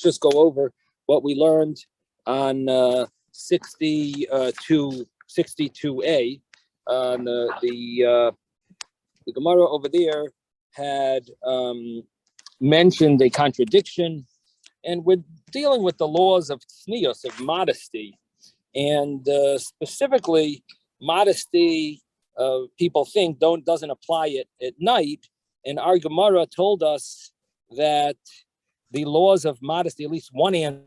just go over what we learned on 62A. The Gemara over there had mentioned a contradiction, and we're dealing with the laws of tznius, of modesty, and specifically modesty. People think doesn't apply at night, and our Gemara told us that the laws of modesty, at least one answer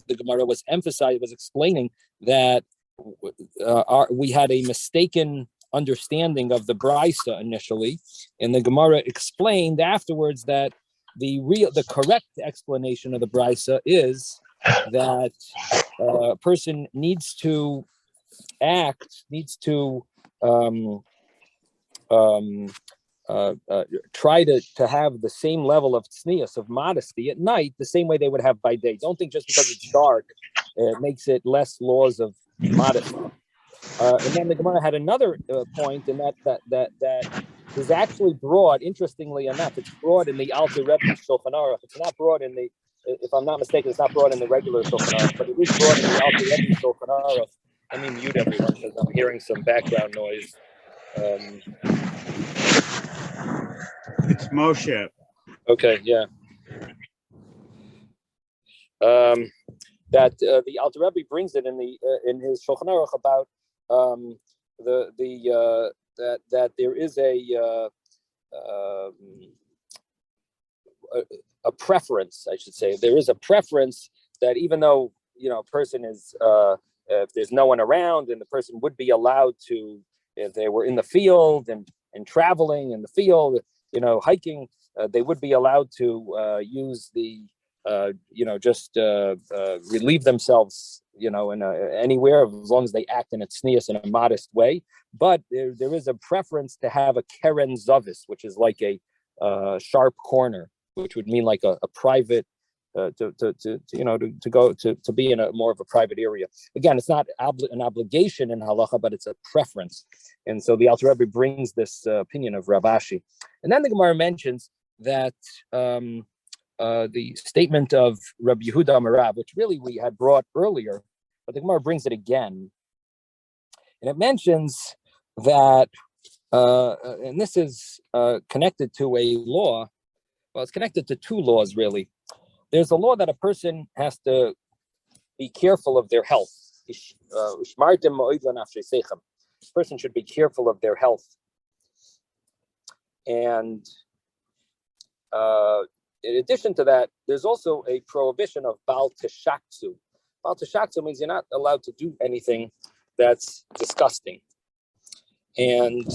the Gemara was explaining that we had a mistaken understanding of the Brisa initially, and the Gemara explained afterwards that the correct explanation of the Brisa is that a person needs to try to have the same level of tznius, of modesty at night, the same way they would have by day. Don't think just because it's dark, it makes it less laws of modesty. And then the Gemara had another point, and that is actually broad. Interestingly enough, it's broad in the Alter Rebbe Shulchan Aruch. It's not broad in the, if I'm not mistaken, it's not broad in the regular Shulchan Aruch, but it is broad in the Alter Rebbe Shulchan Aruch. Let me mute everyone because I'm hearing some background noise. It's Moshe. Okay, yeah. That the Alter Rebbe brings it in his Shulchan Aruch about that there is a preference, I should say. There is a preference that even though a person is if there's no one around, and the person would be allowed to, if they were in the field and traveling in the field, hiking, they would be allowed to use the just relieve themselves, in anywhere, as long as they act in a tznius, in a modest way. But there is a preference to have a keren zavis, which is like a sharp corner, which would mean like a private, to go to be in a more of a private area. Again, it's not an obligation in halacha, but it's a preference. And so the Alter Rebbe brings this opinion of Rav Ashi. And then the Gemara mentions that the statement of Rabbi Yehuda Amarav, which really we had brought earlier, but the Gemara brings it again. And it mentions that, and this is connected to a law. Well, it's connected to two laws, really. There's a law that a person has to be careful of their health. A person should be careful of their health. And in addition to that, there's also a prohibition of bal teshaksu. Bal teshaksu means you're not allowed to do anything that's disgusting. And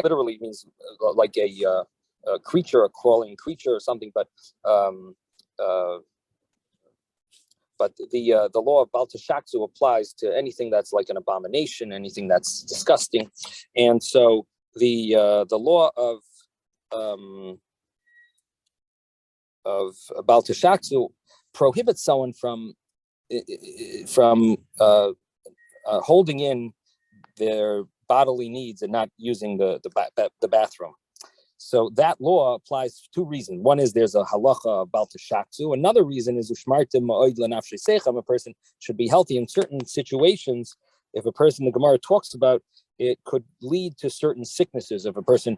literally means like a creature, a crawling creature or something, but the law of Bal Teshaksu applies to anything that's like an abomination, anything that's disgusting. And so the law of Bal Teshaksu prohibits someone from holding in their bodily needs and not using the bathroom. So that law applies for two reasons. One is there's a halacha about the shaksu. Another reason is a person should be healthy in certain situations. If a person, the Gemara talks about, it could lead to certain sicknesses if a person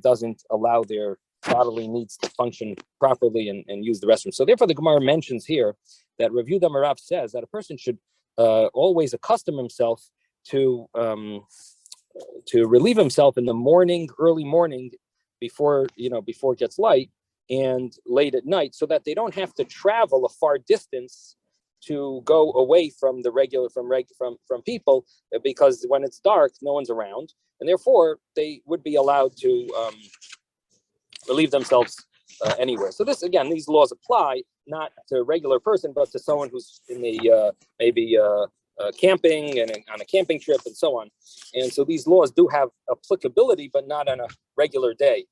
doesn't allow their bodily needs to function properly and use the restroom. So therefore the Gemara mentions here that Rav Yehuda Amarav says that a person should always accustom himself to relieve himself in the morning, early morning, before it gets light, and late at night, so that they don't have to travel a far distance to go away from the regular from people, because when it's dark, no one's around, and therefore they would be allowed to relieve themselves anywhere. So this, again, these laws apply not to a regular person, but to someone who's in the camping and on a camping trip and so on. And so these laws do have applicability, but not on a regular day.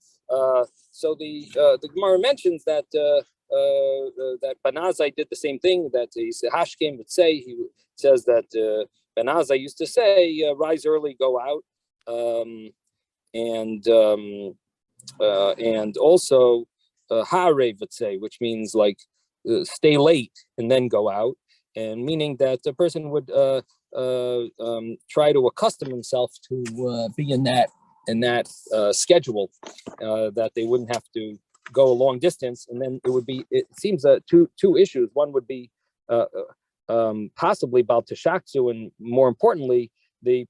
So the Gemara mentions that that Banazai did the same thing, that Hashkim would say. He says that Banazai used to say, rise early, go out. and also Hare V'tzei, which means like stay late and then go out, and meaning that the person would try to accustom himself to be in that schedule, that they wouldn't have to go a long distance, and then it seems two issues. One would be possibly Baal Teshaktsu, and more importantly, the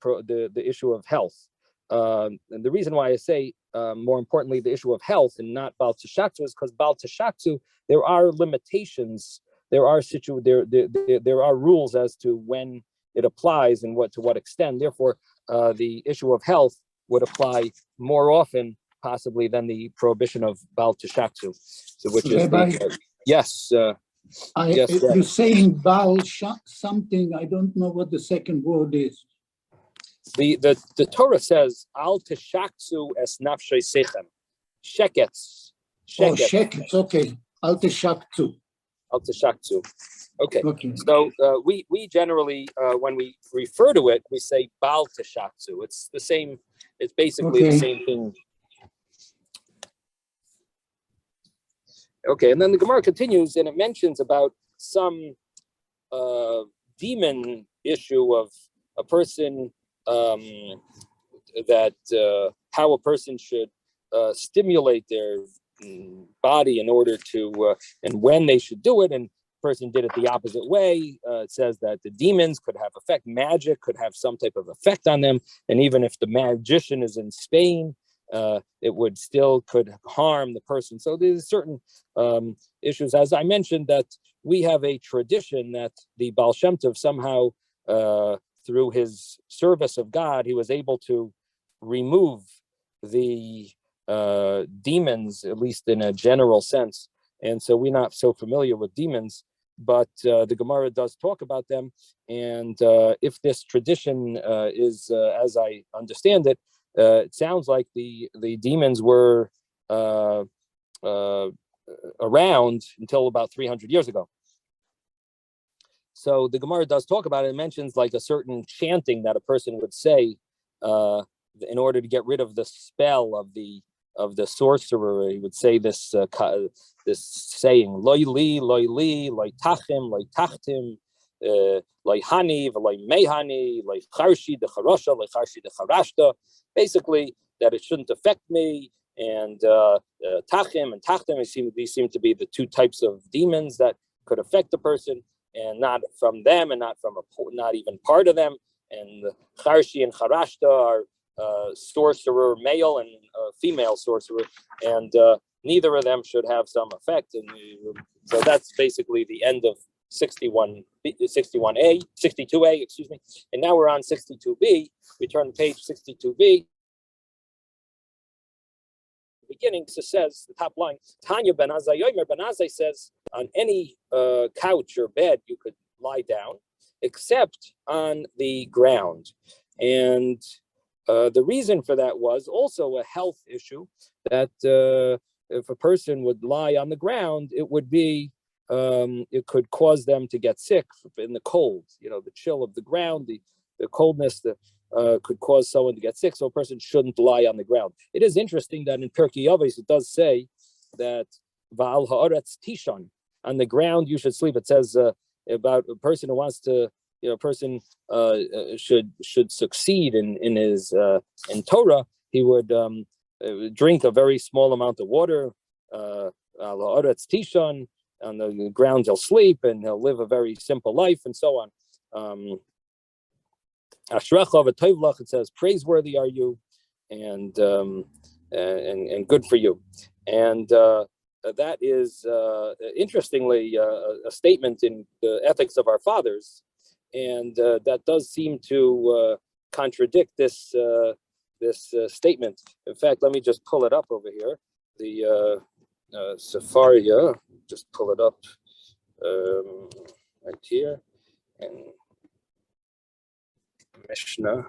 issue of health. And the reason why I say more importantly the issue of health and not Baal Teshaktsu is because Baal Teshaktsu, there are limitations, there are rules as to when it applies and to what extent. Therefore, the issue of health would apply more often possibly than the prohibition of Baal Teshaktsu, which is yes. Yes, you're saying Baal something. I don't know what the second word is. The Torah says Al Teshaktsu es nafshay sechem. Sheketz. Oh, sheketz. Okay. Al Teshaktsu. Al Teshaktsu. Okay. So we generally when we refer to it, we say Baal Teshaktsu. It's the same. It's basically the same thing. Okay, and then the Gemara continues, and it mentions about some demon issue of a person, that how a person should stimulate their body in order to, and when they should do it, and the person did it the opposite way. It says that the demons could have effect, magic could have some type of effect on them, and even if the magician is in Spain, it would still could harm the person. So there's certain issues, as I mentioned, that we have a tradition that the Baal Shem Tov somehow, through his service of God, he was able to remove the demons, at least in a general sense. And so we're not so familiar with demons, but the Gemara does talk about them. And if this tradition is, as I understand it, it sounds like the demons were around until about 300 years ago. So the Gemara does talk about it. It mentions like a certain chanting that a person would say in order to get rid of the spell of the sorcerer. He would say this saying, "Loi li, loi tachim, loi tachtim, loi hani, loi mehani, loi charshi de charosha, loi charshi de charashta." Basically, that it shouldn't affect me. And tachim and tachtim, these seem to be the two types of demons that could affect the person, and not from them, and not not even part of them. And charshi and charashta are sorcerer, male and female sorcerer, and neither of them should have some effect. And so that's basically the end of 62A, excuse me. And now we're on 62B. We turn to page 62B. Beginning, so says the top line, Tanya Ben Azai Yomer Ben Azai says, on any couch or bed you could lie down, except on the ground. And the reason for that was also a health issue, that if a person would lie on the ground, it would be, it could cause them to get sick in the cold. The chill of the ground, the coldness, could cause someone to get sick, so a person shouldn't lie on the ground. It is interesting that in Pirkei Avos it does say that Va'al ha'aretz tishon, on the ground you should sleep. It says about a person who wants to, a person should succeed in his in Torah. He would drink a very small amount of water. Al ha'aretz tishon, on the ground he'll sleep, and he'll live a very simple life, and so on. Ashrecha v'tovlach, it says, praiseworthy are you, and good for you. And that is interestingly a statement in the ethics of our fathers, and that does seem to contradict this statement. In fact, let me just pull it up over here. The Sefaria, just pull it up right here, and Mishnah.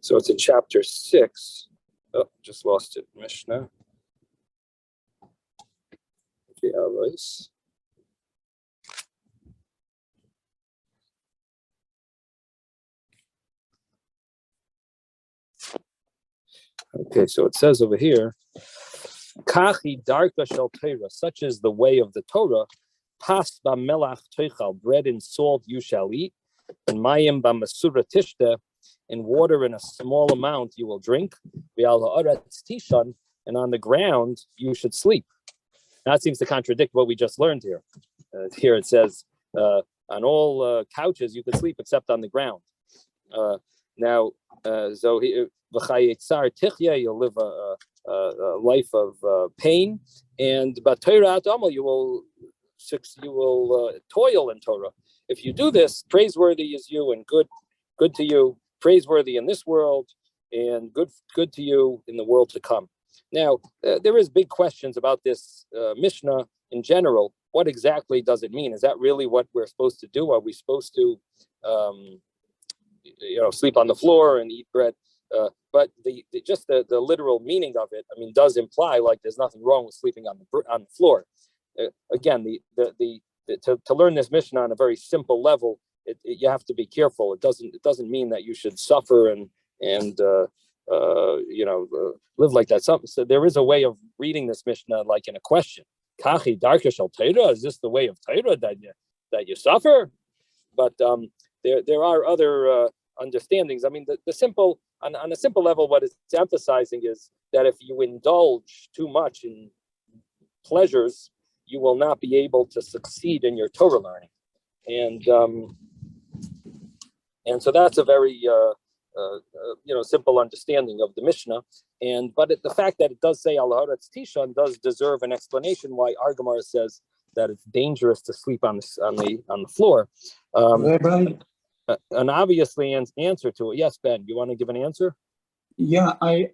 So it's in chapter 6. Oh, just lost it. Mishnah. Okay, Okay, so it says over here, Kachi darka shel Torah, such is the way of the Torah. Pas b'melach toichal, bread and salt you shall eat, and mayim b'masura tishta, and water in a small amount you will drink. V'al ha'aretz tishan, and on the ground you should sleep. That seems to contradict what we just learned here. Here it says, on all couches you can sleep except on the ground. Now, so you'll live a life of pain, and but Torah you will toil in Torah. If you do this, praiseworthy is you and good to you, praiseworthy in this world, and good to you in the world to come. Now, there is big questions about this Mishnah in general. What exactly does it mean? Is that really what we're supposed to do? Are we supposed to, sleep on the floor and eat bread? But the literal meaning of it, I mean, does imply like there's nothing wrong with sleeping on the floor. Again, to learn this Mishnah on a very simple level, you have to be careful. It doesn't mean that you should suffer and live like that. So there is a way of reading this Mishnah like in a question. Kachi darka shel Torah, is this the way of Torah that you suffer? But there are other understandings. I mean, the simple on a simple level, what it's emphasizing is that if you indulge too much in pleasures, you will not be able to succeed in your Torah learning, and so that's a very simple understanding of the Mishnah. But the fact that it does say al haaretz tishan does deserve an explanation why our Gemara says that it's dangerous to sleep on the floor. An obviously answer to it. Yes, Ben, you want to give an answer? Yeah, I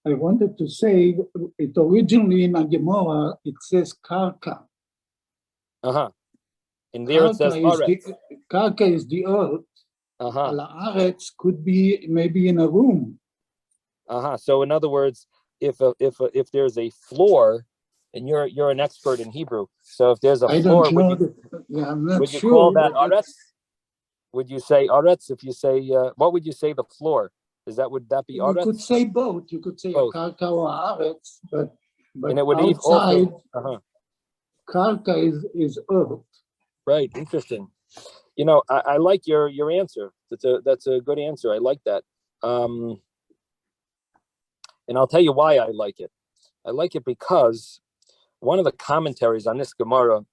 wanted to say it originally in a Gemara it says karka. And there it says karka is the earth. Al haaretz could be maybe in a room. So in other words, if there's a floor, and you're an expert in Hebrew, so if there's a floor, I'm not would you sure, call that aretz? Would you say aretz? If you say, what would you say the floor? Would that be aretz? You could say both. You could say karka or aretz, but and it would outside, also, karka is earth. Right. Interesting. I like your answer. That's a good answer. I like that. And I'll tell you why I like it. I like it because one of the commentaries on this Gemara,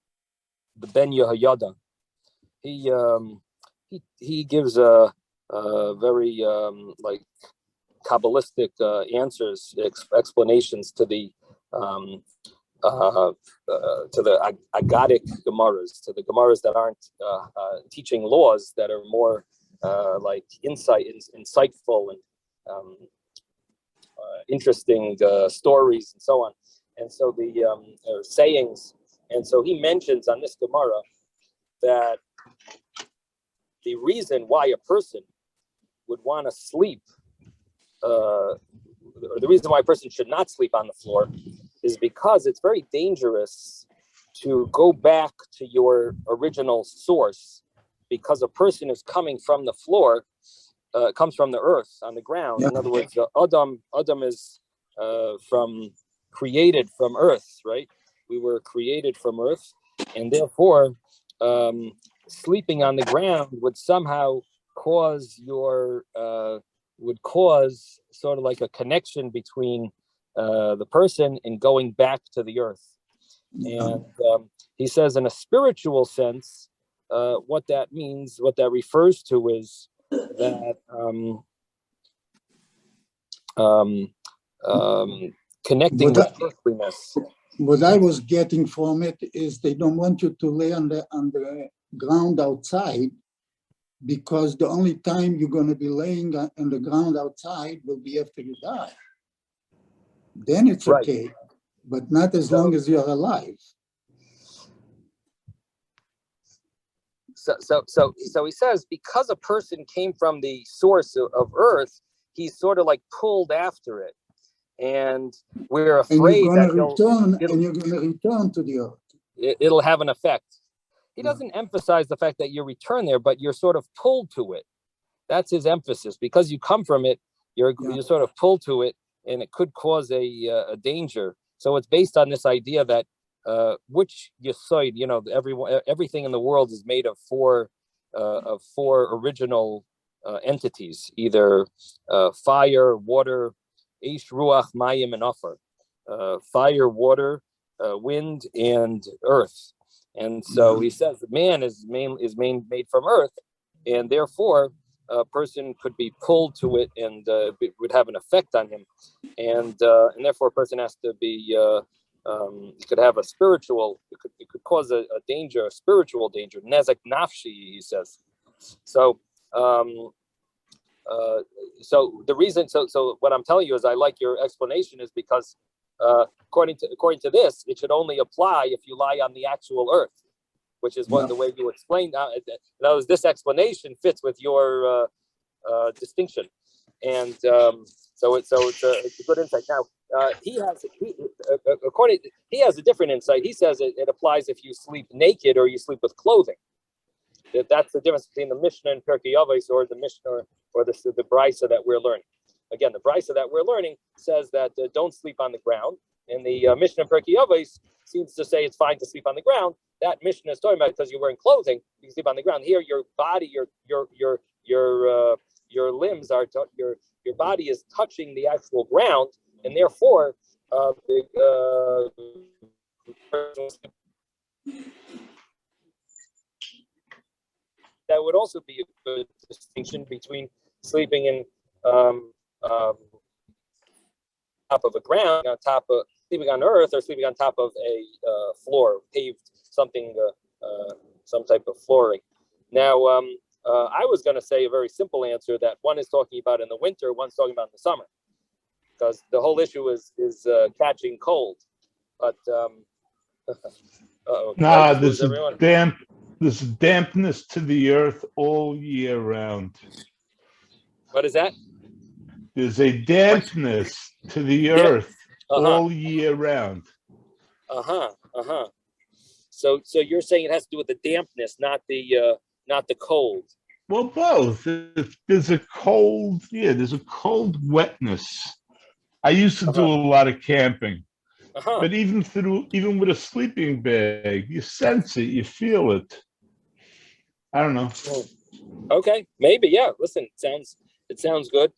the Ben Yehoyada, he gives a very Kabbalistic answers, explanations to the Agadic Gemaras, to the Gemaras that aren't teaching laws, that are more insightful and interesting stories and so on. And so the sayings, and so he mentions on this Gemara that the reason why a person would want to sleep, or the reason why a person should not sleep on the floor, is because it's very dangerous to go back to your original source, because a person is coming from the floor, comes from the earth, on the ground. In other words, Adam is created from earth, right? We were created from earth, and therefore sleeping on the ground would somehow cause sort of like a connection between the person and going back to the earth. And he says, in a spiritual sense, what that means, what that refers to, is that connecting with earthliness. What I was getting from it is they don't want you to lay on the ground outside, because the only time you're going to be laying on the ground outside will be after you die. Then it's right. Okay, but not as long as you're alive. So he says, because a person came from the source of earth, he's sort of like pulled after it, and we're afraid and you're going to return to the earth. It'll have an effect. He doesn't emphasize the fact that you return there, but you're sort of pulled to it. That's his emphasis. Because you come from it, you're sort of pulled to it, and it could cause a danger. So it's based on this idea that which yesod, everything in the world is made of four original entities, either fire, water, ish, ruach, mayim, and offer. Fire, water, wind, and earth. And so he says that man is made from earth, and therefore a person could be pulled to it, and it would have an effect on him, and therefore a person has to be. It could have a spiritual. It could cause a danger, a spiritual danger. Nezek nafshi, he says. So. So the reason, so what I'm telling you is I like your explanation is because according to this, it should only apply if you lie on the actual earth, which is the way you explained. This explanation fits with your distinction, and so it's a good insight. Now he has a different insight. He says it applies if you sleep naked or you sleep with clothing. That's the difference between the Mishnah and Pirkei Avos, or the Mishnah or the Brisa that we're learning. Again, the Brisa that we're learning says that don't sleep on the ground, and the Mishnah and Pirkei Avos seems to say it's fine to sleep on the ground. That Mishnah is talking about because you're wearing clothing, you can sleep on the ground. Here, your body, your limbs are your body is touching the actual ground, and therefore that would also be a good distinction between sleeping in top of a ground, sleeping on earth, or sleeping on top of a floor, paved something, some type of flooring. Now, I was going to say a very simple answer that one is talking about in the winter, one's talking about in the summer, because the whole issue is catching cold. But there's dampness to the earth all year round. What is that? There's a dampness to the earth all year round. So you're saying it has to do with the dampness, not the cold. Well, both. There's a cold wetness. I used to do a lot of camping. But even with a sleeping bag, you sense it, you feel it. I don't know. Okay, maybe, yeah. Listen, it sounds good.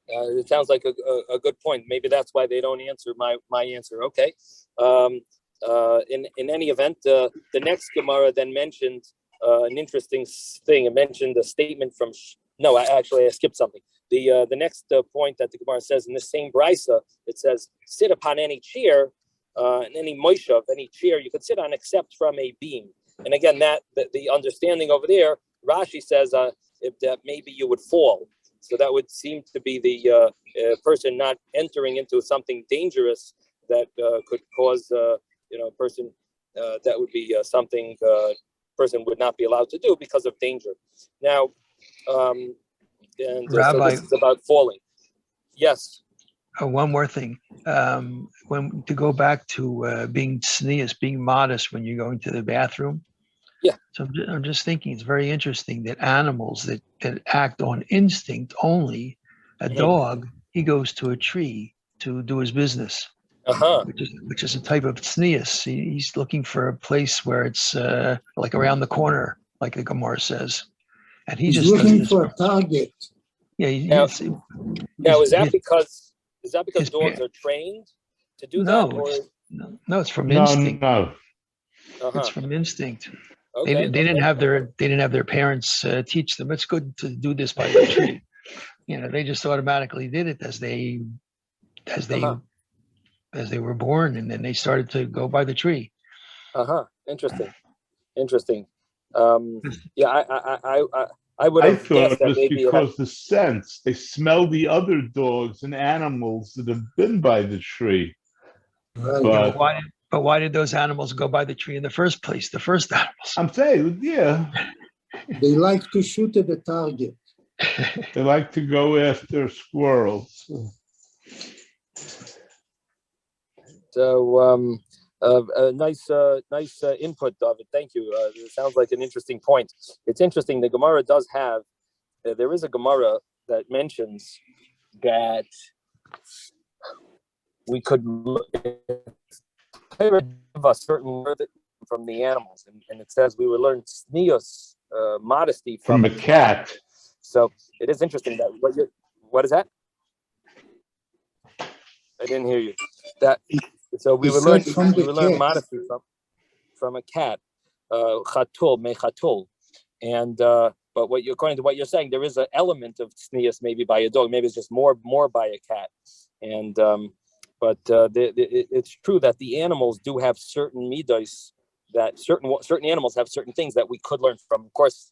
It sounds like a good point. Maybe that's why they don't answer my answer. Okay. In any event, the next Gemara then mentioned an interesting thing. It mentioned a statement from. I skipped something. The next point that the Gemara says in the same brisa, it says, sit upon any chair, any moishav, any chair you could sit on except from a beam. And again, the understanding over there, Rashi says if that maybe you would fall. So that would seem to be the person not entering into something dangerous that could cause a person that would be something person would not be allowed to do because of danger. Now, Rabbi, so this is about falling. Yes. One more thing. When to go back to being sneeze, being modest when you're going to the bathroom. Yeah. So I'm just thinking it's very interesting that animals that act on instinct only, a dog, he goes to a tree to do his business. Which is a type of sneeze. He's looking for a place where it's like around the corner, like the Gemara says. And he's just looking for a target. Yeah. Now, is that because dogs are trained to do that? Or? No, it's from instinct. No. It's from instinct. Okay, they didn't have their parents teach them. It's good to do this by the tree. They just automatically did it as they were born, and then they started to go by the tree. Interesting. I would have thought guessed that it was maybe because the sense they smell the other dogs and animals that have been by the tree. But why did those animals go by the tree in the first place? The first animals. I'm saying, yeah. They like to shoot at the target. They like to go after squirrels. So, nice input, David. Thank you. It sounds like an interesting point. It's interesting. The Gemara does have. There is a Gemara that mentions that we could give a certain word from the animals, and it says we would learn tznius, modesty from a cat. So it is interesting that what is that? I didn't hear you. That so we would learn modesty from a cat, chatul me chatul, and but according to what you're saying, there is an element of tznius maybe by a dog. Maybe it's just more by a cat, and but it's true that the animals do have certain midos, that certain animals have certain things that we could learn from. Of course,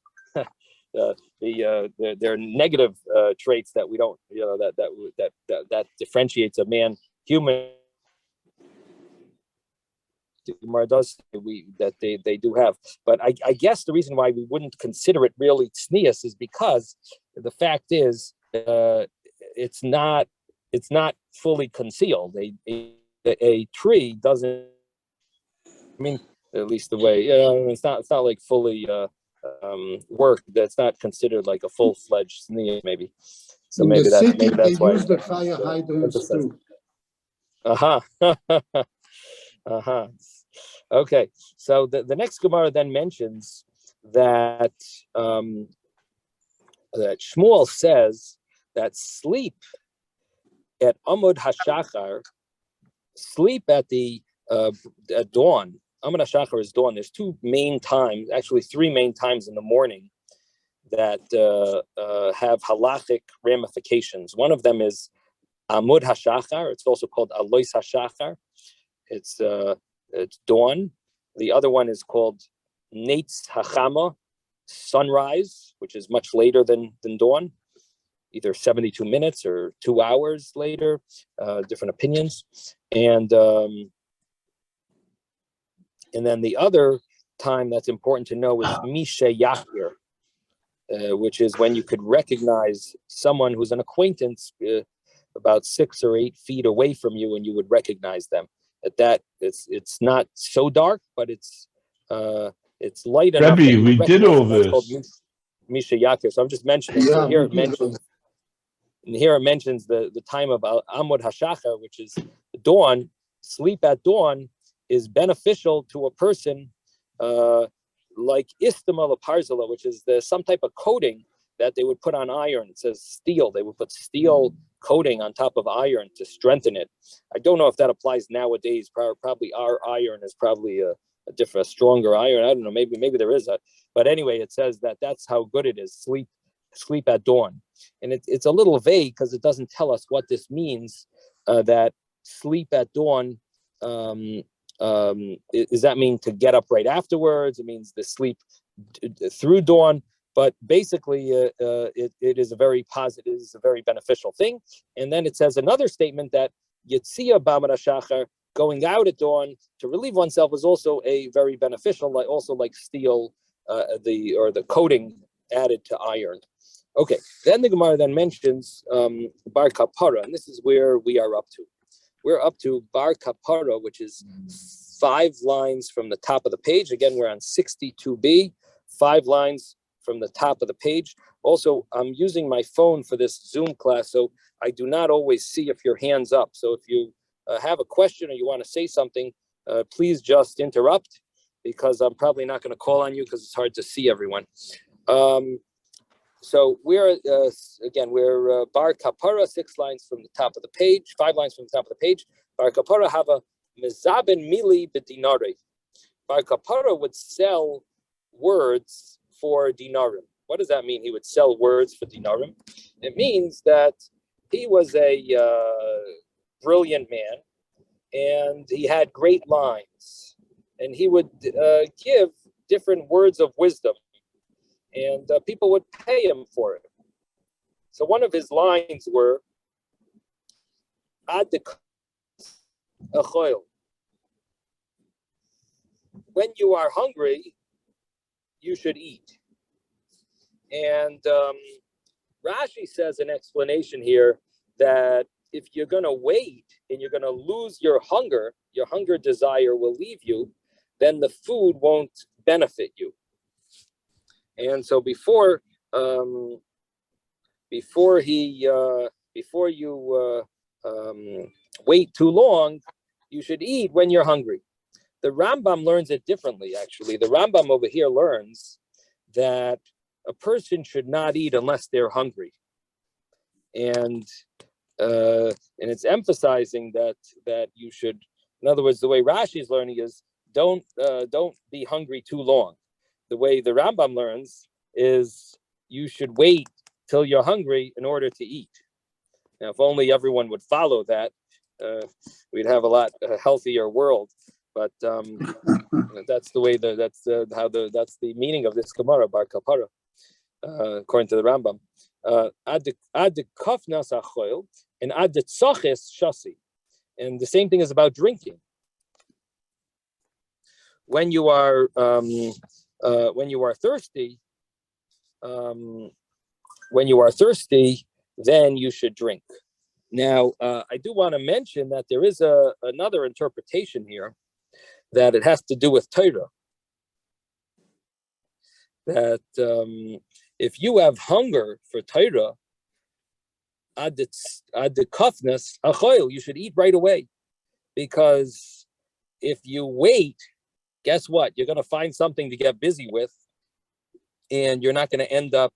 there are negative traits that we don't, that differentiates a man human. Does that they do have, but I guess the reason why we wouldn't consider it really tznius is because the fact is it's not fully concealed. A tree doesn't. I mean, at least the way it's not like fully work. That's not considered like a full-fledged tznius, maybe. So in maybe the that's city, why they use the fire hydrants too. Okay, so the next Gemara then mentions that that Shmuel says that sleep at Amud Hashachar, sleep at the at dawn. Amud Hashachar is dawn. There's two main times, actually three main times in the morning that have halachic ramifications. One of them is Amud Hashachar. It's also called Alois Hashachar. It's dawn. The other one is called Neitz Hachama, sunrise, which is much later than dawn, either 72 minutes or 2 hours later, different opinions. And then the other time that's important to know is Mishe Yakir, which is when you could recognize someone who's an acquaintance about 6 or 8 feet away from you, and you would recognize them. That it's not so dark, but it's light enough. Rebbe, we did all this. Misha Yakir. So I'm just mentioning. So here it mentions the time of Amud Hashachar, which is dawn. Sleep at dawn is beneficial to a person like Istama Parzala, which is some type of coating that they would put on iron. It says steel. They would put steel coating on top of iron to strengthen it. I don't know if that applies nowadays. Probably our iron is probably a stronger iron. I don't know. Maybe there is but anyway, it says that's how good it is. Sleep at dawn, and it's a little vague because it doesn't tell us what this means. That sleep at dawn. Does that mean to get up right afterwards? It means to sleep through dawn. But basically, it is a very positive, it is a very beneficial thing. And then it says another statement that Yitzia B'Amud Hashachar, going out at dawn to relieve oneself, is also a very beneficial, like steel, the coating added to iron. Okay, then the Gemara then mentions Bar Kapara, and this is where we are up to. We're up to Bar Kapara, which is 5 lines from the top of the page. Again, we're on 62b, 5 lines from the top of the page. Also, I'm using my phone for this Zoom class, so I do not always see if your hand's up. So if you have a question or you want to say something, please just interrupt, because I'm probably not going to call on you because it's hard to see everyone. So we're Bar Kapara, 6 lines from the top of the page, 5 lines from the top of the page. Bar Kapara have a mezaben mili b'dinare. Bar Kapara would sell words for dinarim. What does that mean? He would sell words for dinarim. It means that he was a brilliant man, and he had great lines, and he would give different words of wisdom, and people would pay him for it. So one of his lines were, Ad when you are hungry, you should eat. And Rashi says an explanation here that if you're going to wait and you're going to lose your hunger desire will leave you, then the food won't benefit you. And so before before you wait too long, you should eat when you're hungry. The Rambam learns it differently, actually. The Rambam over here learns that a person should not eat unless they're hungry. And it's emphasizing that you should, in other words, the way Rashi is learning is don't be hungry too long. The way the Rambam learns is you should wait till you're hungry in order to eat. Now, if only everyone would follow that, we'd have a lot healthier world. But that's the way that's the meaning of this Gemara Bar Kapara, according to the Rambam. Ad kafnas achoil and ad tzoches shasi, and the same thing is about drinking. When you are thirsty, then you should drink. Now, I do want to mention that there is another interpretation here, that it has to do with Torah. That if you have hunger for Torah, ad the kafnas achoil, you should eat right away, because if you wait, guess what? You're going to find something to get busy with, and you're not going to end up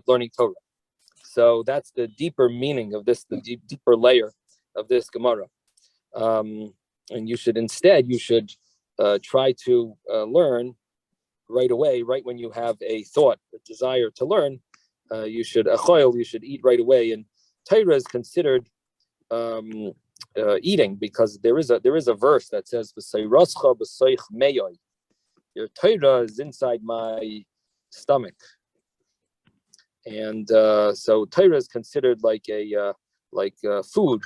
learning Torah. So that's the deeper meaning of this, the deeper layer of this Gemara. And you should try to learn right away, right when you have a thought, a desire to learn. You should eat right away. And Torah is considered eating, because there is a verse that says, your Torah is inside my stomach. And so Torah is considered like food.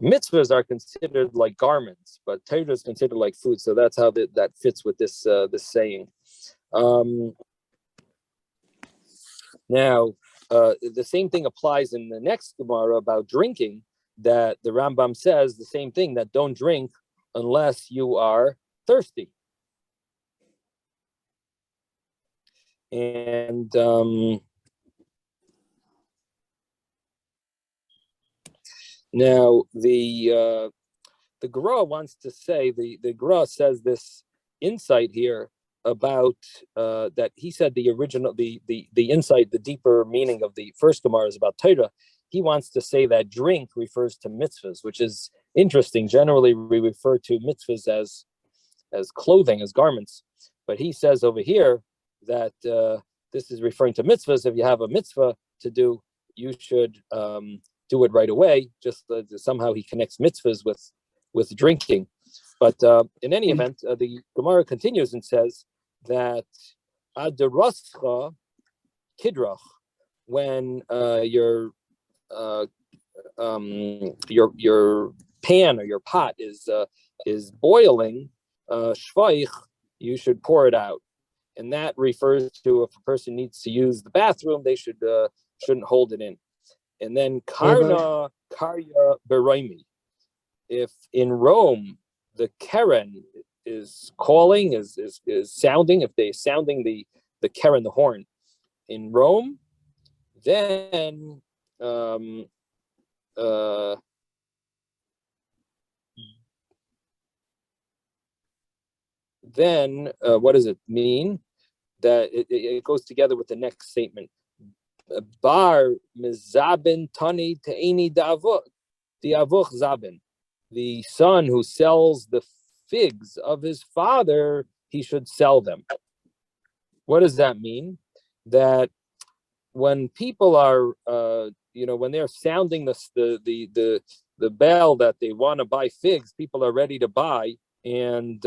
Mitzvahs are considered like garments, but Torah is considered like food. So that's how that fits with this saying. Now, the same thing applies in the next Gemara about drinking, that the Rambam says the same thing, that don't drink unless you are thirsty. And now the Gra wants to say, the Gra says this insight here about that he said the original, the insight, the deeper meaning of the first Gemara is about Torah. He wants to say that drink refers to mitzvahs, which is interesting. Generally, we refer to mitzvahs as clothing, as garments. But he says over here that this is referring to mitzvahs. If you have a mitzvah to do, you should do it right away. Just somehow he connects mitzvahs with drinking. But in any event, the Gemara continues and says that aderascha kidrach, when your pan or your pot is boiling, shvaich, you should pour it out, and that refers to if a person needs to use the bathroom, they shouldn't hold it in. And then karya beroimi, if in Rome the keren is calling, is sounding, if they're sounding the keren, the horn in Rome, then what does it mean? That it goes together with the next statement. Bar mizabin tani te'eni diavuch zabin. The son who sells the figs of his father, he should sell them. What does that mean? That when people are, when they're sounding the bell that they want to buy figs, people are ready to buy, and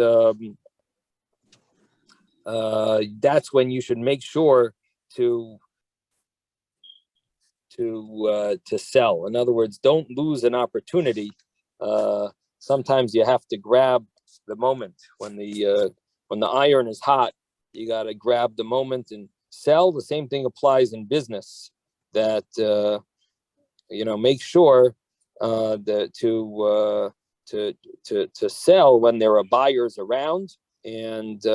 that's when you should make sure to sell. In other words, don't lose an opportunity. Sometimes you have to grab the moment when the iron is hot. You got to grab the moment and sell. The same thing applies in business. That make sure to sell when there are buyers around, and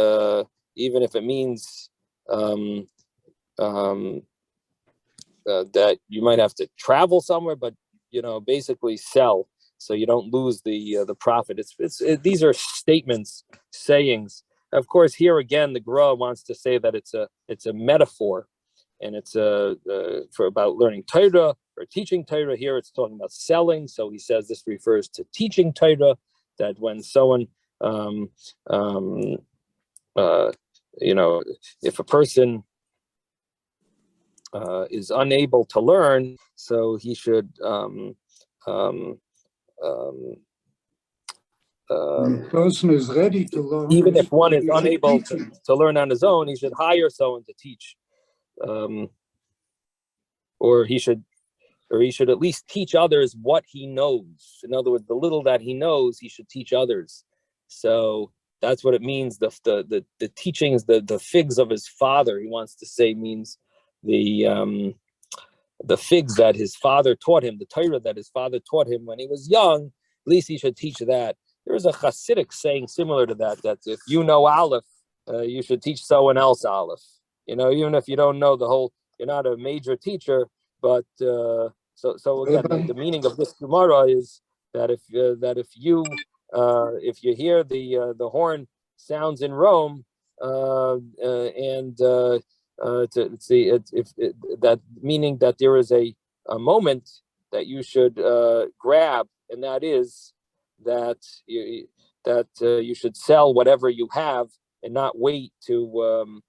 even if it means that you might have to travel somewhere, but basically sell so you don't lose the profit. These are statements, sayings. Of course, here again, the Gra wants to say that it's a metaphor, and it's for about learning Torah or teaching Torah. Here it's talking about selling. So he says this refers to teaching Torah, that when someone, if a person is unable to learn, so he should the person is ready to learn. Even if one is unable to learn on his own, he should hire someone to teach, or he should at least teach others what he knows. In other words, the little that he knows, he should teach others. So that's what it means. The teachings, the figs of his father, he wants to say, means the figs that his father taught him, the Torah that his father taught him when he was young. At least he should teach that. There is a Hasidic saying similar to that if you know Aleph, you should teach someone else Aleph. Even if you don't know the whole, you're not a major teacher, but so again, the meaning of this Gemara is that if you hear the horn sounds in Rome, that meaning that there is a moment that you should grab, and that is that you should sell whatever you have and not wait to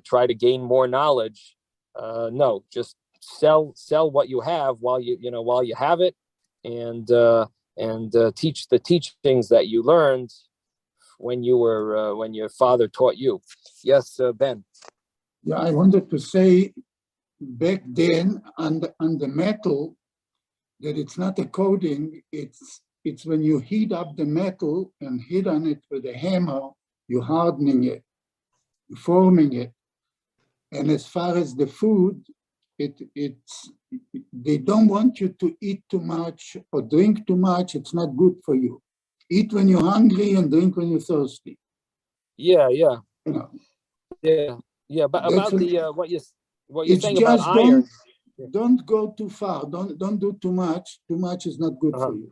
try to gain more knowledge. No, just sell what you have while you have it, and teach the teachings that you learned when your father taught you. Yes, Ben. Yeah, I wanted to say back then on the metal that it's not a coating. It's when you heat up the metal and hit on it with a hammer, you're hardening it, forming it. And as far as the food, they don't want you to eat too much or drink too much. It's not good for you. Eat when you're hungry and drink when you're thirsty. Yeah. Yeah. But about what you're saying about just iron. Don't go too far. Don't do too much. Too much is not good for you.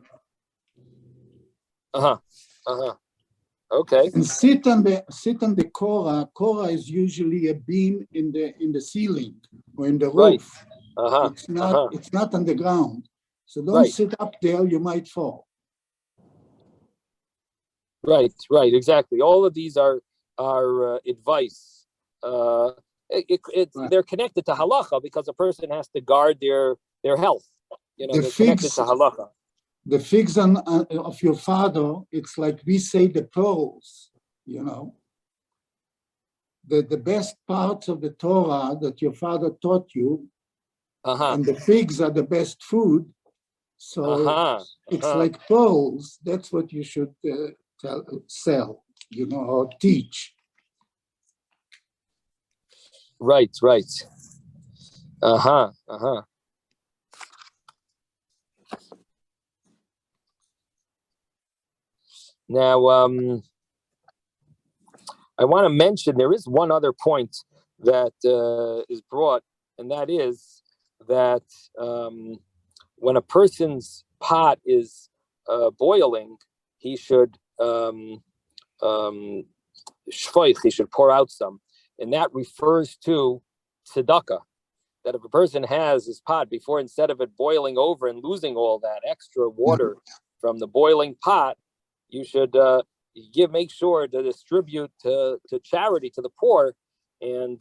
Okay. And sit on the korah. Korah is usually a beam in the ceiling or in the roof. Right. It's not on the ground. So don't sit up there. You might fall. Right. Exactly. All of these are advice. They're connected to halacha because a person has to guard their health. They're connected to halacha. The figs of your father, it's like we say the pearls, the best parts of the Torah that your father taught you, and the figs are the best food. So it's like pearls. That's what you should sell, or teach. Right. Now, I want to mention there is one other point that is brought, and that is that when a person's pot is boiling, he should he should pour out some, and that refers to tzedakah. That if a person has his pot before, instead of it boiling over and losing all that extra water from the boiling pot, you should make sure to distribute to charity, to the poor, and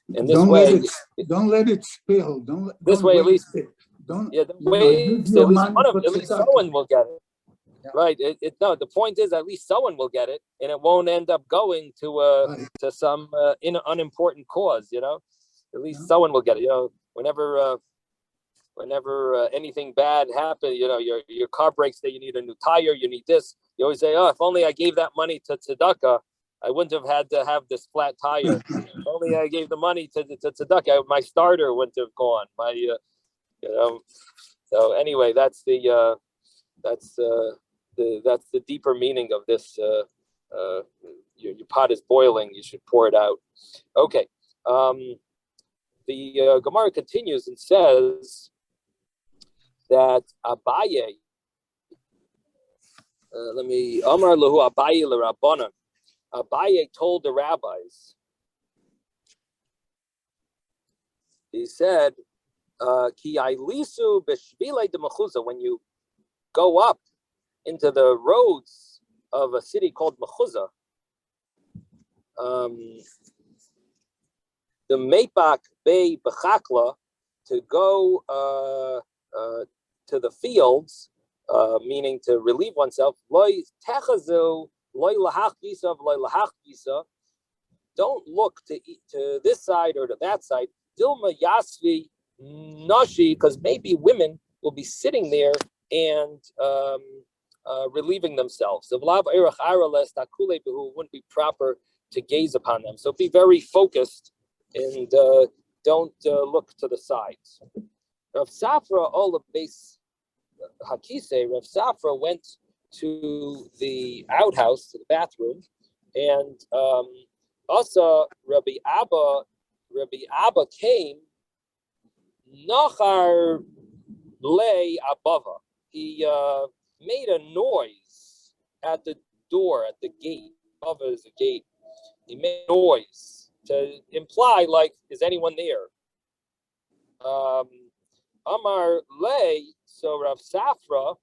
this way, don't let it spill. This way, at least, don't. Yeah, the way at least someone will get it. Yeah. Right. The point is, at least someone will get it, and it won't end up going to some unimportant cause. At least someone will get it. Whenever anything bad happens, your car breaks, that you need a new tire, you need this. You always say, if only I gave that money to tzedakah, I wouldn't have had to have this flat tire. If only I gave the money to tzedakah, my starter wouldn't have gone. So anyway, that's the deeper meaning of this your pot is boiling, you should pour it out. Okay. The Gemara continues and says that Abaye, Amar Lahu Abaye l'Rabbanan. Abaye told the rabbis, he said, Ki ailisu b'shvilei de mechuzah, when you go up into the roads of a city called Mechuzah, the Meipak Bay Bechakla, to go to the fields, meaning to relieve oneself, loy techazu, loy lahach visa, loy lahach visa. Don't look to this side or to that side. Dilma Yasvi Nashi, because maybe women will be sitting there and relieving themselves. The Vlav Erech Arales Takule Behu wouldn't be proper to gaze upon them. So be very focused and don't look to the sides. Rav Safra, all the base Hakise, Rav Safra went to the outhouse, to the bathroom, and also Rabbi Abba came, Nachar lay abava. He made a noise at the door, at the gate. Abava is the gate. He made a noise to imply, like, is anyone there? Amar lay, so Rav Safra,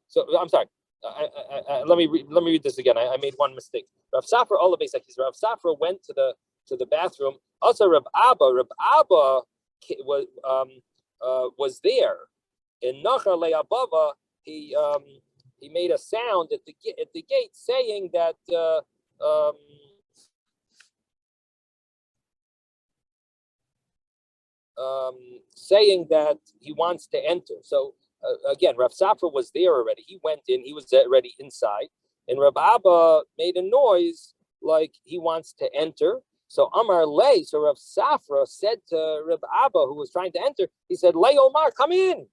so I'm sorry. Let me read this again. I made one mistake. Rav Safra, all the basic. Rav Safra went to the bathroom. Also, Rab Abba was there. In Nachar Le'abava, he made a sound at the gate saying that he wants to enter. So again, Rav Safra was there already. He went in. He was already inside, and Rab Abba made a noise like he wants to enter. So Amar Lay, so Rav Safra said to Rab Abba, who was trying to enter, he said, Lay Omar, come in.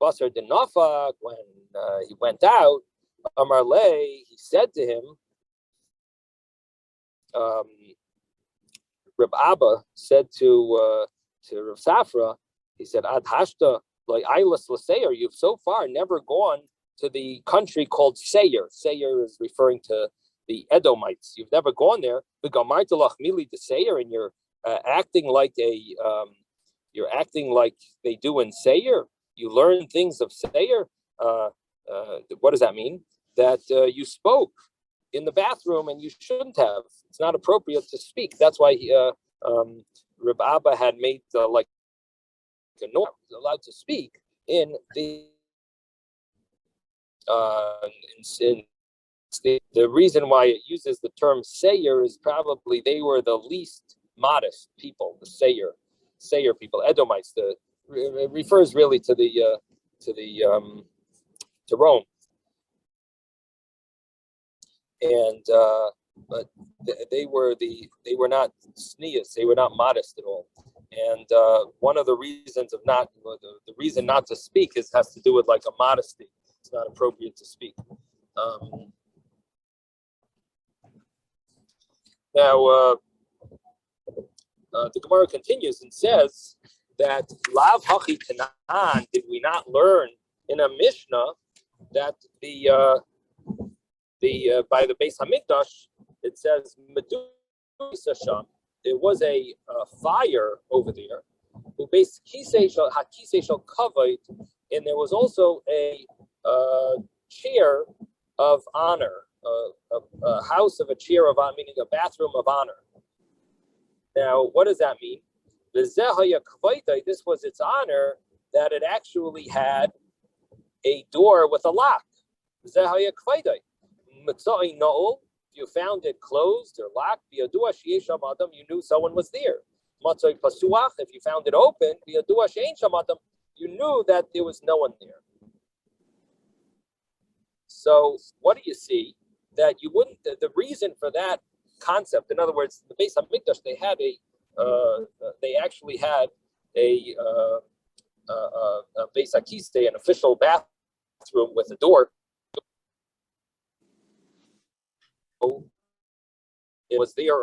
Basar Dinafak, when he went out, Amar Lay, he said to him, Rab Abba said to Rav Safra, he said, Ad Hashta, like Ilas Laseir, you've so far never gone to the country called Seir. Seir is referring to the Edomites. You've never gone there. The Gamartalach Mili de Seir, and you're acting like they do in Seir. You learn things of Seir. What does that mean? That you spoke in the bathroom and you shouldn't have. It's not appropriate to speak. That's why Reb Abba had made like a noise, allowed to speak in the the reason why it uses the term Seir is probably they were the least modest people, the Seir people, Edomites. It refers really to Rome, and but they were not sneas, they were not modest at all. And one of the reasons of the reason not to speak has to do with like a modesty. It's not appropriate to speak. Now, the Gemara continues and says that Lav Hachi Tanan, did we not learn in a Mishnah that by the Beis Hamikdash it says Medusa Sham, there was a fire over there. Who based Kisei Shal Kavod, and there was also a chair of honor. A house of a chair of honor, meaning a bathroom of honor. Now, what does that mean? This was its honor that it actually had a door with a lock. If you found it closed or locked, you knew someone was there. If you found it open, you knew that there was no one there. So, what do you see? That you wouldn't. The reason for that concept, in other words, the Beis Hamikdash, they actually had a Beis Hakiste, an official bathroom with a door. it was there.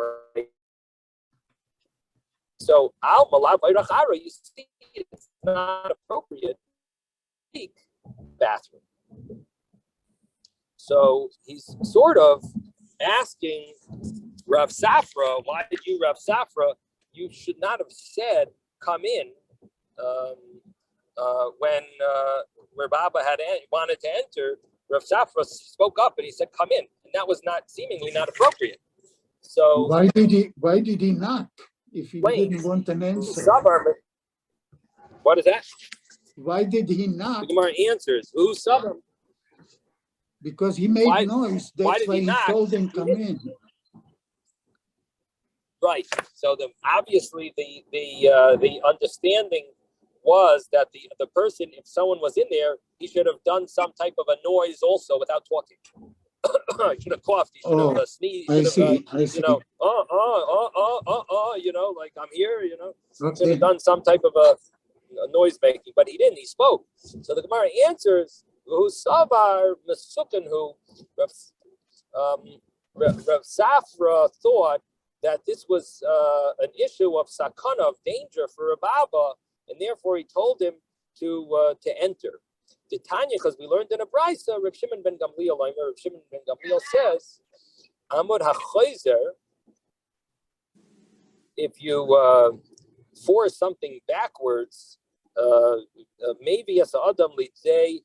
So al malav v'rachara, you see, it's not appropriate to speak bathroom. So he's sort of asking Rav Safra, why did you, Rav Safra, you should not have said, come in, when Rabba had wanted to enter. Rav Safra spoke up and he said, come in. And that was not seemingly not appropriate. So why did he knock if he didn't want an answer? What is that? Why did he knock? The Gemara answers, who's suburb? Because he made noise. That's why he told him come in. Right. So obviously the understanding was that the person, if someone was in there, he should have done some type of a noise also without talking. He should have coughed. He should have sneezed. I see. You know, you know, like I'm here. You know, Okay. should have done some type of a noise making, but he didn't. He spoke. So the Gemara answers, "Who savar mesukin who Rav Safra thought that this was an issue of sakana, of danger for Rabba, and therefore he told him to enter." The Tanya, because we learned in a brisa, Rav Shimon ben Gamliel says, "Amud hachoizer." If you force something backwards, maybe as adam litzei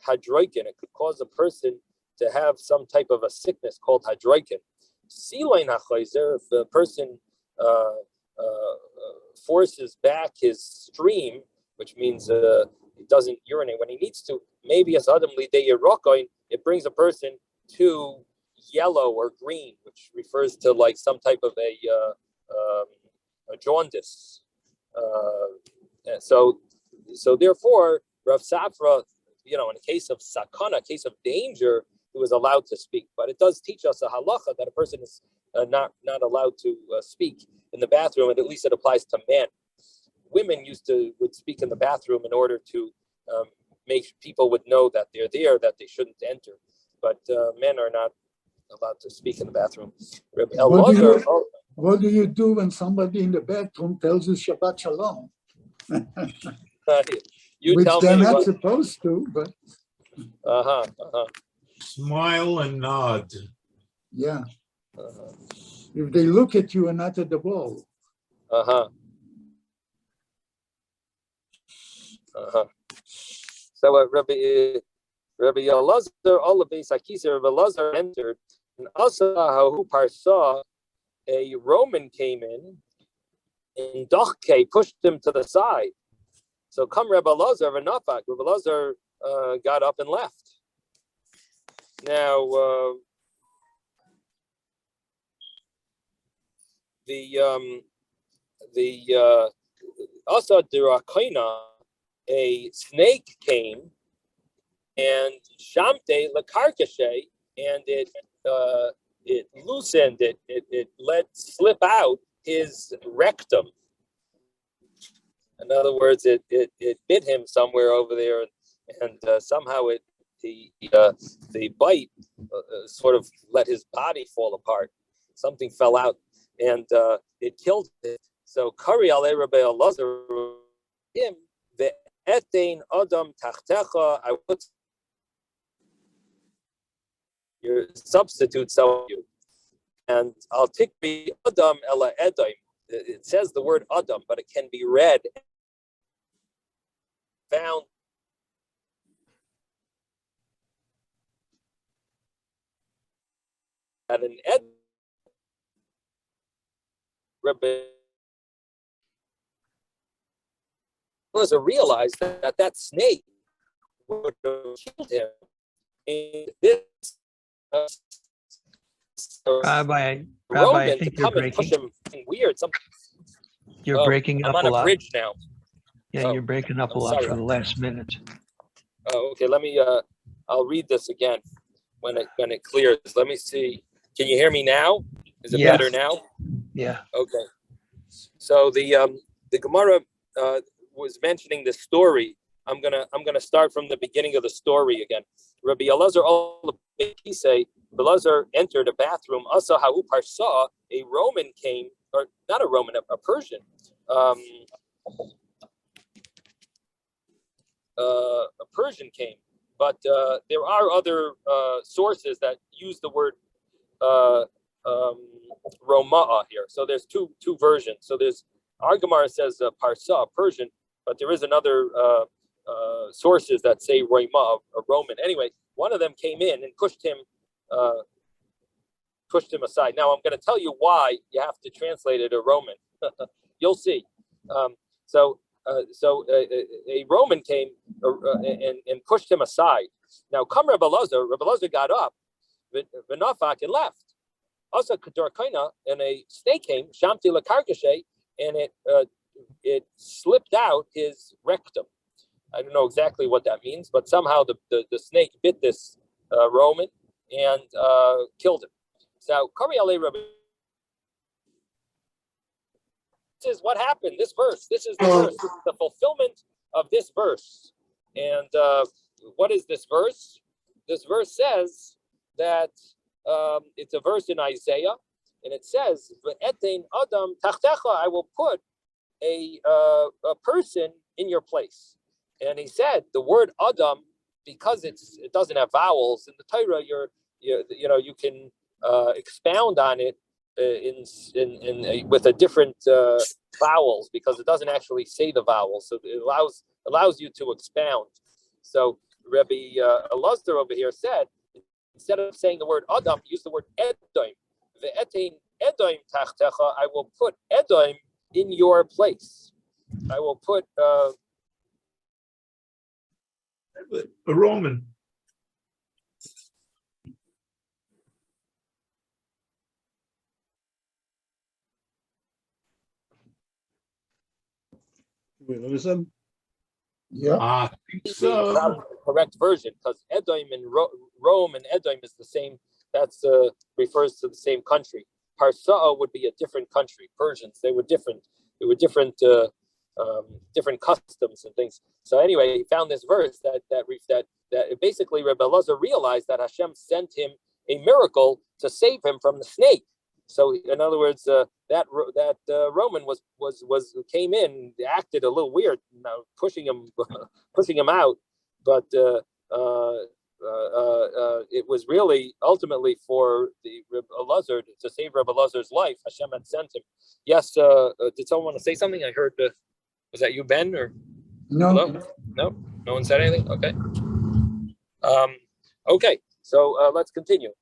hadroikin, it could cause a person to have some type of a sickness called hadroikin. Silain hachoizer, if a person forces back his stream, which means he doesn't urinate when he needs to, maybe as adam lidei yerokoin, it brings a person to yellow or green, which refers to like some type of a jaundice. So therefore, Rav Safra, you know, in a case of sakana, a case of danger, he was allowed to speak. But it does teach us a halacha that a person is not allowed to speak in the bathroom, and at least it applies to men. Women would speak in the bathroom in order to make people would know that they're there, that they shouldn't enter. But men are not allowed to speak in the bathroom. What do you do when somebody in the bathroom tells you Shabbat Shalom? Which they're not supposed to, but smile and nod. Yeah. If they look at you and not at the ball. So Rabbi Elazar, all of these Akisa, Rabbi Elazar entered, and also how Parsa, a Roman came in, and Dochke pushed him to the side. So come Rabbi Elazar, Rabbi Elazar got up and left. Now also Dirakaina, a snake came and Shamte Lakarkashe, and it loosened it let slip out his rectum. In other words, it bit him somewhere over there, and somehow the bite sort of let his body fall apart. Something fell out, and it killed it. So Kari Ale Rabbi Elazar him the etein adam tachtecha. I put your substitute so you, and I'll take the adam ela edaim. It says the word adam, but it can be read found. At an ed, Rabbi Elazar realized that snake would have killed him. And this Rabbi, Roman I think to you're come and push breaking. him weird. You're breaking up I'm on a a lot. bridge now. Yeah, you're breaking up a lot sorry. for the last minute. Oh, okay. Let me. I'll read this again when it clears. Let me see. Can you hear me now? Is it Yeah. better now? Yeah. Okay. So the Gemara was mentioning the story. I'm gonna start from the beginning of the story again. Rabbi Elazar he say Belazar entered a bathroom. Also, Ha'u Parsa, a Roman came, or not a Roman, a Persian. A Persian came, but there are other sources that use the word Roma'ah here. So there's two versions. So there's our Gemara says Parsa, Persian, but there is another sources that say Roma'ah, a Roman. Anyway, one of them came in and pushed him aside. Now I'm going to tell you why you have to translate it a Roman. You'll see. So a Roman came and pushed him aside. Now come Rabbi Elazar got up, v'nafak, and left. Also Kedorkaina, and a snake came, Shamti Lakarkashe, and it slipped out his rectum. I don't know exactly what that means, but somehow the snake bit this Roman and killed him. So Kari Ale Rabbi. This is what happened. This verse. This is the verse. This is the fulfillment of this verse. And what is this verse? This verse says that it's a verse in Isaiah, and it says, "Ve'etein Adam tachtecha," I will put a person in your place. And he said the word Adam, because it doesn't have vowels in the Torah, you can expound on it with a different vowels, because it doesn't actually say the vowels, so it allows you to expound. So Rabbi Elazar over here said, instead of saying the word Adam, use the word Edom. Ve'etein Edom tachtecha, I will put Edom in your place. I will put A Roman. We lose them. Yeah. I think the so. correct version, because Edom and Rome and Edom is the same. That's refers to the same country. Parsa would be a different country. Persians, they were different. They were different customs and things. So anyway, he found this verse that basically Rebbe Elazar realized that Hashem sent him a miracle to save him from the snake. So in other words, that Roman came in, acted a little weird, pushing him out, but it was really ultimately for the Rebbe Elazar to save Rebbe Elazar's life. Hashem had sent him. Yes. Did someone want to say something? I heard. Was that you, Ben? Or No. hello? No one said anything. Okay. Okay. So let's continue.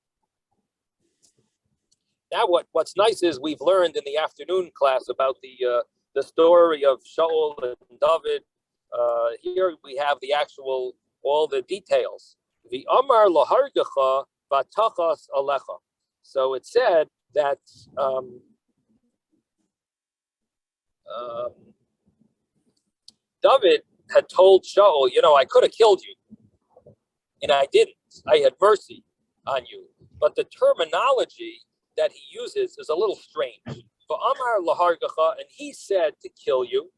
Now, what's nice is we've learned in the afternoon class about the story of Shaul and David. Here we have all the details. The Amar lahargecha vatachas alecha. So it said that David had told Shaul, I could have killed you, and I didn't. I had mercy on you. But the terminology that he uses is a little strange. V'amar lahargecha, and he said to kill you,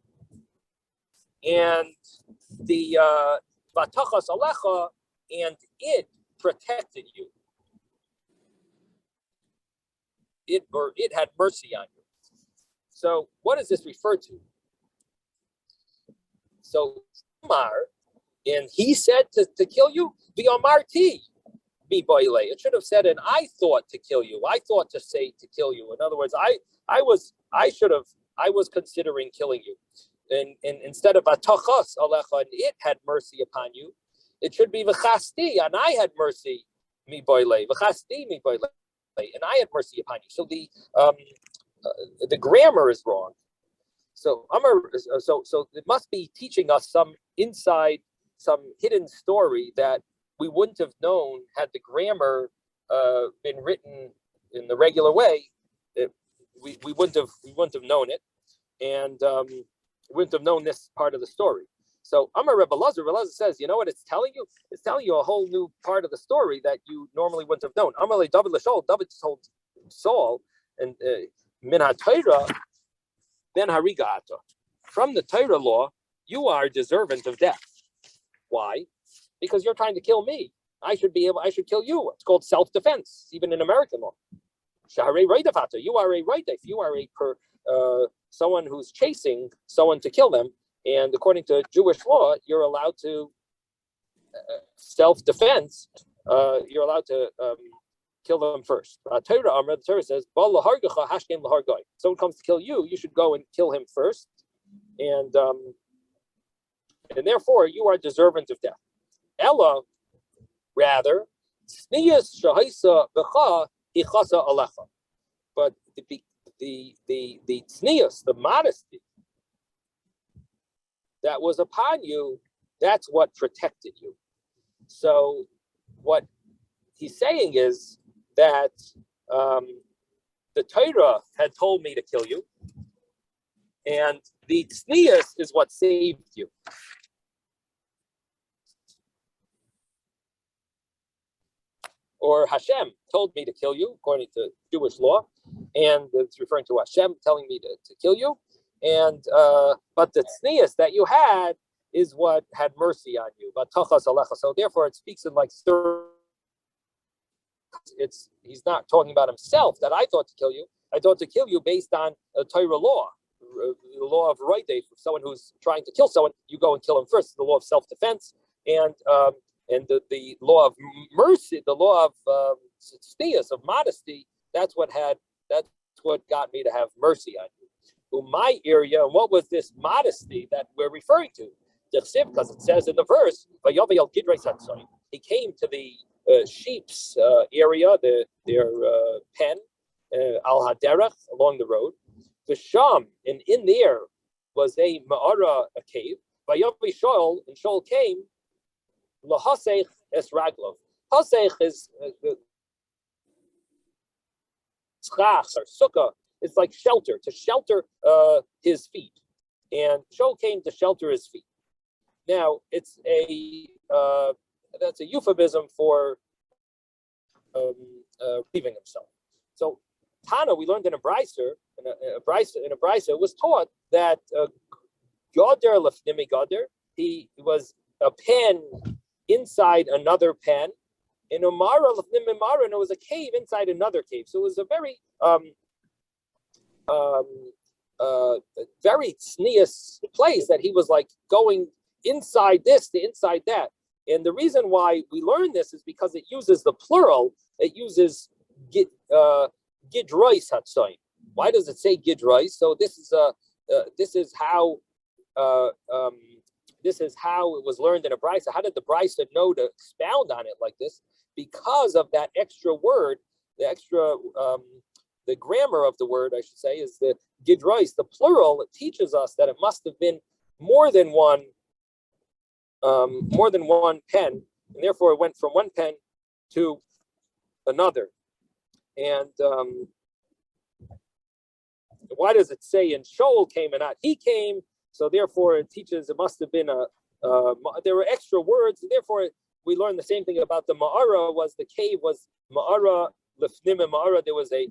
and the vatachas alecha, and it protected you. It had mercy on you. So what does this refer to? So Amar, and he said to kill you, v'amarti mi boile. It should have said, and I thought to kill you. I thought to say to kill you. In other words, I was considering killing you. And instead of atachas alecha, and it had mercy upon you, it should be v'chasti, and I had mercy mi boile. V'chasti mi boile, and I had mercy upon you. So the grammar is wrong. So so it must be teaching us some hidden story that we wouldn't have known had the grammar been written in the regular way. We wouldn't have known it, and we wouldn't have known this part of the story. So Amar Rebbe Elazar says, you know what it's telling you? It's telling you a whole new part of the story that you normally wouldn't have known. Amar le David l'Shaul, David told Saul, and min ha-Torah ben harigata. From the Torah law, you are deserving of death. Why? Because you're trying to kill me. I should kill you. It's called self-defense, even in American law. You are a right. If you are someone who's chasing someone to kill them, and according to Jewish law, you're allowed to self-defense. You're allowed to kill them first. The Torah says, someone comes to kill you, you should go and kill him first, and therefore you are deserving of death. Ella, rather, but the tznius, the modesty that was upon you, that's what protected you. So what he's saying is that the Torah had told me to kill you, and the tznius is what saved you. Or Hashem told me to kill you, according to Jewish law, and it's referring to Hashem telling me to kill you. And but the tznius that you had is what had mercy on you. So therefore, it speaks in like third. He's not talking about himself that I thought to kill you. I thought to kill you based on a Torah law, the law of right day. For someone who's trying to kill someone, you go and kill him first. The law of self-defense, and the law of mercy, the law of tznius, of modesty. That's what got me to have mercy on you. My area, and what was this modesty that we're referring to? Because it says in the verse, he came to the sheep's area, their pen, al haderech, along the road. V'sham, and in there was a ma'ara, a cave. Vayavi Shaul, and Shaul came. Lahasech es raglov. Hasech is tzchach or sukkah. It's like shelter, to shelter his feet. And Shaul came to shelter his feet. Now, it's that's a euphemism for relieving himself. So, Tana, we learned in a Brisa, was taught that Goder lefnimi Goder, he was a pen inside another pen. In Umara lefnim Umara, and it was a cave inside another cave. So it was a very very tznius place that he was like going inside this to inside that. And the reason why we learn this is because it uses the plural. It uses gidrois hatzayin. Why does it say gidrois? So this is how it was learned in a brisa. How did the brisa know to expound on it like this? Because of that extra word, the grammar of the word, I should say, is the gidrois, the plural. It teaches us that it must have been more than one pen, and therefore it went from one pen to another. And why does it say in Shaul came and not he came? So therefore it teaches it must have been there were extra words, and therefore we learn the same thing about the ma'ara. Was the cave was ma'ara lefnim ma'ara? There was a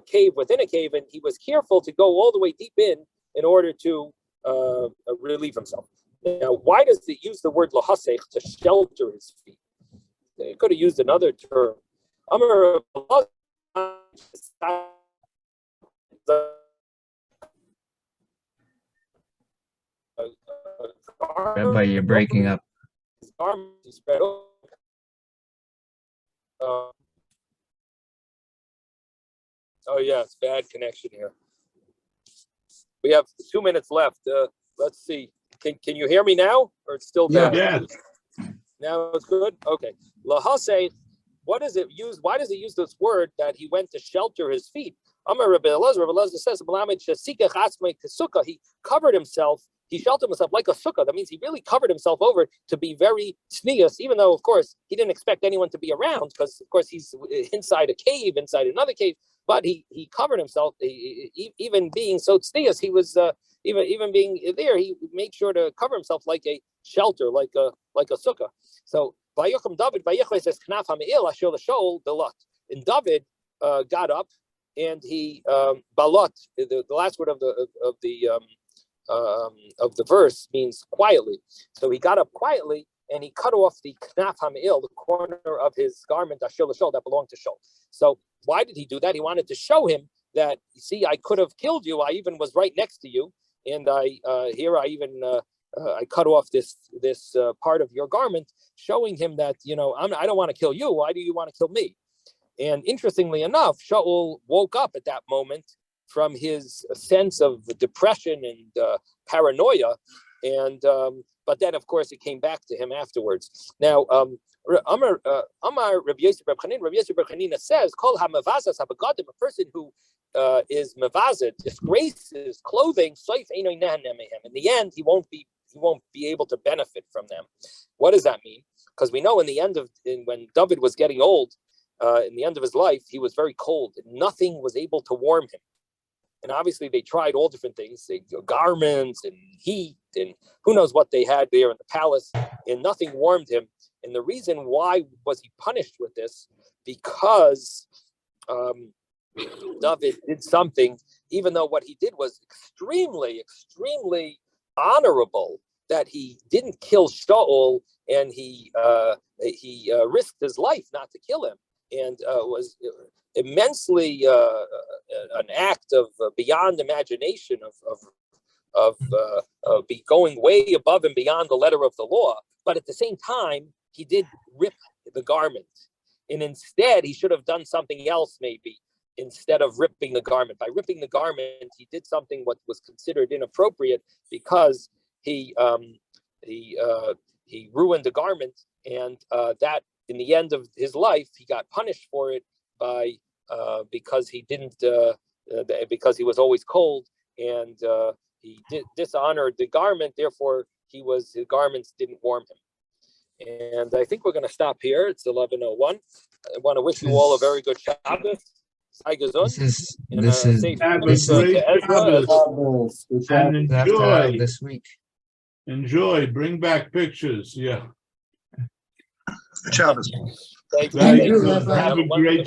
cave within a cave, and he was careful to go all the way deep in order to relieve himself. Now, why does it use the word lahasech to shelter his feet? It could have used another term. Rabbi, you're breaking up. Oh yeah, it's bad connection here. We have 2 minutes left. Let's see. Can you hear me now, or it's still bad? Yeah. Now it's good. Okay. Lahaseh. What does it use? Why does it use this word that he went to shelter his feet? Amar Rabbi Elazar. Rabbi Elazar says, he covered himself. He sheltered himself like a sukkah. That means he really covered himself over to be very tznius, even though, of course, he didn't expect anyone to be around because, of course, he's inside a cave, inside another cave. But he covered himself, even being so tznius, he was even being there. He made sure to cover himself like a shelter, like a sukkah. So Vayocham David Vayochai says Knaf Hamiel Ashel Shol Delot. And David got up and he balot. The last word of the verse means quietly. So he got up quietly and he cut off the knaf hamil, the corner of his garment, ashil l'shol, that belonged to Shol. So why did he do that? He wanted to show him that, see, I could have killed you. I even was right next to you, and I cut off this part of your garment, showing him that, I don't want to kill you. Why do you want to kill me? And interestingly enough, Shaul woke up at that moment from his sense of depression and paranoia, and but then, of course, it came back to him afterwards. Now, Amar Rabbi Yosef Bar Chanina says, "Kol hamavazas habagadim," a person who is mavazet, disgraces clothing, soif eino nehanem mehem. In the end, he won't be able to benefit from them. What does that mean? Because we know when David was getting old, in the end of his life, he was very cold, and nothing was able to warm him. And obviously, they tried all different things, garments and heat, and who knows what they had there in the palace, and nothing warmed him. And the reason why was he punished with this? Because David did something, even though what he did was extremely, extremely honorable, that he didn't kill Shaul, and he risked his life not to kill him, and was immensely an act of beyond imagination, of going way above and beyond the letter of the law. But at the same time, he did rip the garment, and instead he should have done something else, maybe, instead of ripping the garment. By ripping the garment, he did something what was considered inappropriate, because he ruined the garment, and that in the end of his life he got punished for it because he didn't because he was always cold, and he dishonored the garment. Therefore, his garments didn't warm him. And I think we're going to stop here. It's 11:01. I want to wish you all a very good Shabbos. This is have a great Shabbos and enjoy this week. Enjoy. Bring back pictures. Yeah. Shabbos. Thank Very you. good. Have a great